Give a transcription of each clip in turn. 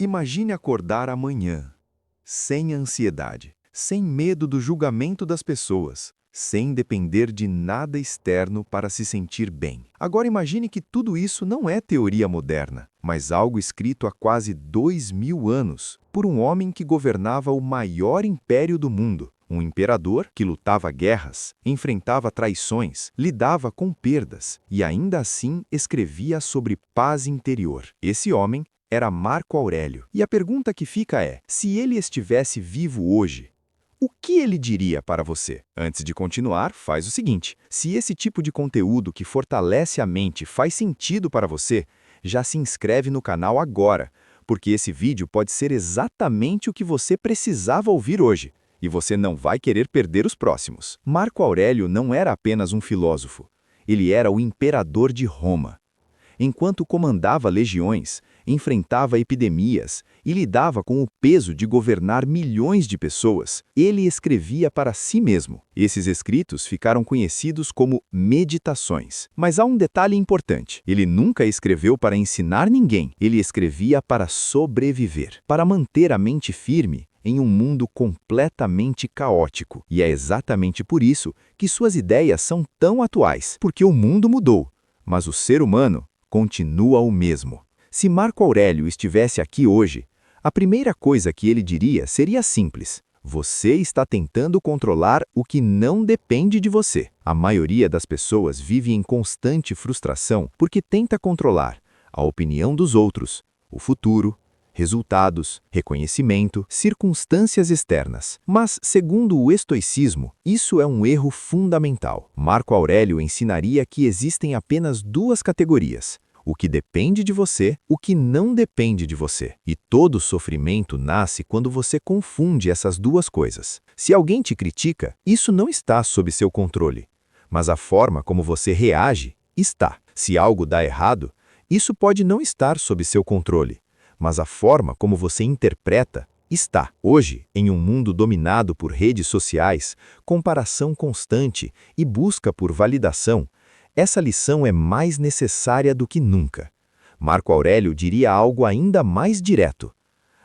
Imagine acordar amanhã, sem ansiedade, sem medo do julgamento das pessoas, sem depender de nada externo para se sentir bem. Agora imagine que tudo isso não é teoria moderna, mas algo escrito há quase 2000 anos, por um homem que governava o maior império do mundo. Um imperador que lutava guerras, enfrentava traições, lidava com perdas e ainda assim escrevia sobre paz interior. Esse homem era Marco Aurélio. E a pergunta que fica é, se ele estivesse vivo hoje, o que ele diria para você? Antes de continuar, faz o seguinte, se esse tipo de conteúdo que fortalece a mente faz sentido para você, já se inscreve no canal agora, porque esse vídeo pode ser exatamente o que você precisava ouvir hoje, e você não vai querer perder os próximos. Marco Aurélio não era apenas um filósofo, ele era o imperador de Roma. Enquanto comandava legiões, enfrentava epidemias e lidava com o peso de governar milhões de pessoas, ele escrevia para si mesmo. Esses escritos ficaram conhecidos como meditações. Mas há um detalhe importante. Ele nunca escreveu para ensinar ninguém. Ele escrevia para sobreviver, para manter a mente firme em um mundo completamente caótico. E é exatamente por isso que suas ideias são tão atuais, porque o mundo mudou, mas o ser humano continua o mesmo. Se Marco Aurélio estivesse aqui hoje, a primeira coisa que ele diria seria simples: você está tentando controlar o que não depende de você. A maioria das pessoas vive em constante frustração porque tenta controlar a opinião dos outros, o futuro, resultados, reconhecimento, circunstâncias externas. Mas, segundo o estoicismo, isso é um erro fundamental. Marco Aurélio ensinaria que existem apenas duas categorias: o que depende de você, o que não depende de você. E todo sofrimento nasce quando você confunde essas duas coisas. Se alguém te critica, isso não está sob seu controle, mas a forma como você reage está. Se algo dá errado, isso pode não estar sob seu controle, mas a forma como você interpreta está. Hoje, em um mundo dominado por redes sociais, comparação constante e busca por validação, essa lição é mais necessária do que nunca. Marco Aurélio diria algo ainda mais direto: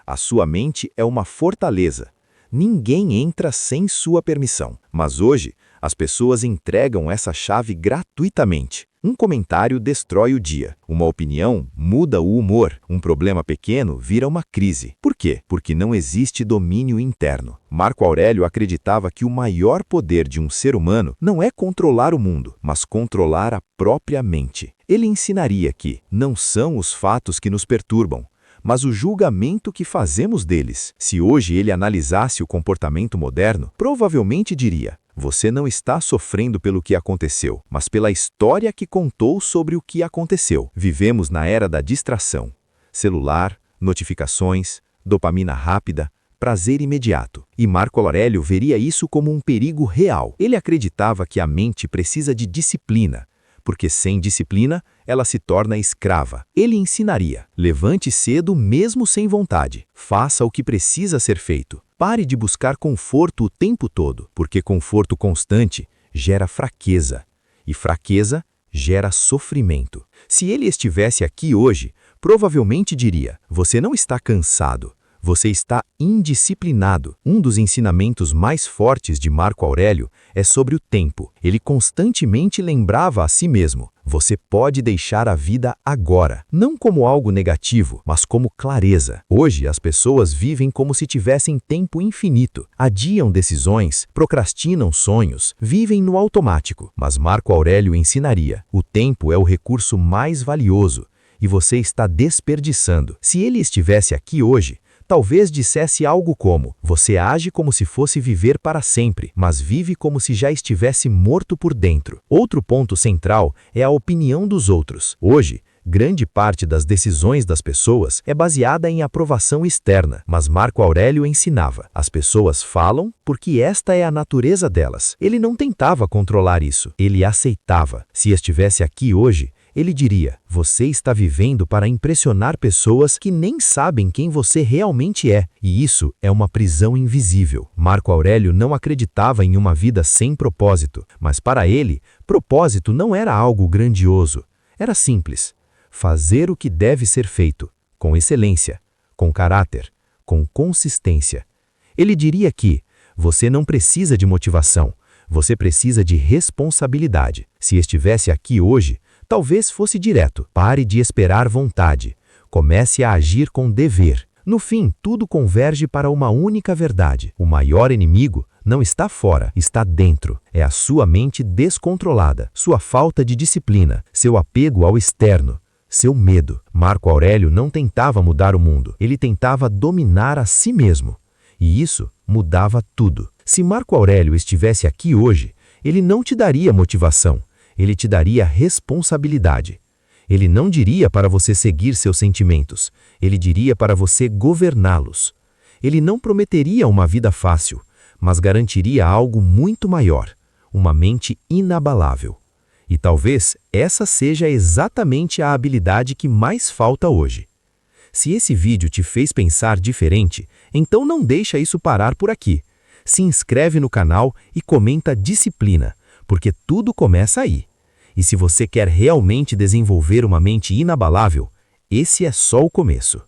a sua mente é uma fortaleza. Ninguém entra sem sua permissão. Mas hoje, as pessoas entregam essa chave gratuitamente. Um comentário destrói o dia. Uma opinião muda o humor. Um problema pequeno vira uma crise. Por quê? Porque não existe domínio interno. Marco Aurélio acreditava que o maior poder de um ser humano não é controlar o mundo, mas controlar a própria mente. Ele ensinaria que não são os fatos que nos perturbam, mas o julgamento que fazemos deles. Se hoje ele analisasse o comportamento moderno, provavelmente diria: você não está sofrendo pelo que aconteceu, mas pela história que contou sobre o que aconteceu. Vivemos na era da distração. Celular, notificações, dopamina rápida, prazer imediato. E Marco Aurélio veria isso como um perigo real. Ele acreditava que a mente precisa de disciplina, porque sem disciplina, ela se torna escrava. Ele ensinaria: levante cedo mesmo sem vontade. Faça o que precisa ser feito. Pare de buscar conforto o tempo todo, porque conforto constante gera fraqueza, e fraqueza gera sofrimento. Se ele estivesse aqui hoje, provavelmente diria: você não está cansado, você está indisciplinado. Um dos ensinamentos mais fortes de Marco Aurélio é sobre o tempo. Ele constantemente lembrava a si mesmo: você pode deixar a vida agora, não como algo negativo, mas como clareza. Hoje, as pessoas vivem como se tivessem tempo infinito. Adiam decisões, procrastinam sonhos, vivem no automático. Mas Marco Aurélio ensinaria: o tempo é o recurso mais valioso e você está desperdiçando. Se ele estivesse aqui hoje, talvez dissesse algo como: você age como se fosse viver para sempre, mas vive como se já estivesse morto por dentro. Outro ponto central é a opinião dos outros. Hoje, grande parte das decisões das pessoas é baseada em aprovação externa, mas Marco Aurélio ensinava: as pessoas falam porque esta é a natureza delas. Ele não tentava controlar isso, ele aceitava. Se estivesse aqui hoje, ele diria: você está vivendo para impressionar pessoas que nem sabem quem você realmente é, e isso é uma prisão invisível. Marco Aurélio não acreditava em uma vida sem propósito, mas para ele, propósito não era algo grandioso. Era simples: fazer o que deve ser feito, com excelência, com caráter, com consistência. Ele diria que você não precisa de motivação, você precisa de responsabilidade. Se estivesse aqui hoje, talvez fosse direto. Pare de esperar vontade. Comece a agir com dever. No fim, tudo converge para uma única verdade. O maior inimigo não está fora, está dentro. É a sua mente descontrolada, sua falta de disciplina, seu apego ao externo, seu medo. Marco Aurélio não tentava mudar o mundo, ele tentava dominar a si mesmo. E isso mudava tudo. Se Marco Aurélio estivesse aqui hoje, ele não te daria motivação, ele te daria responsabilidade. Ele não diria para você seguir seus sentimentos, ele diria para você governá-los. Ele não prometeria uma vida fácil, mas garantiria algo muito maior, uma mente inabalável. E talvez essa seja exatamente a habilidade que mais falta hoje. Se esse vídeo te fez pensar diferente, então não deixa isso parar por aqui. Se inscreve no canal e comenta disciplina, porque tudo começa aí. E se você quer realmente desenvolver uma mente inabalável, esse é só o começo.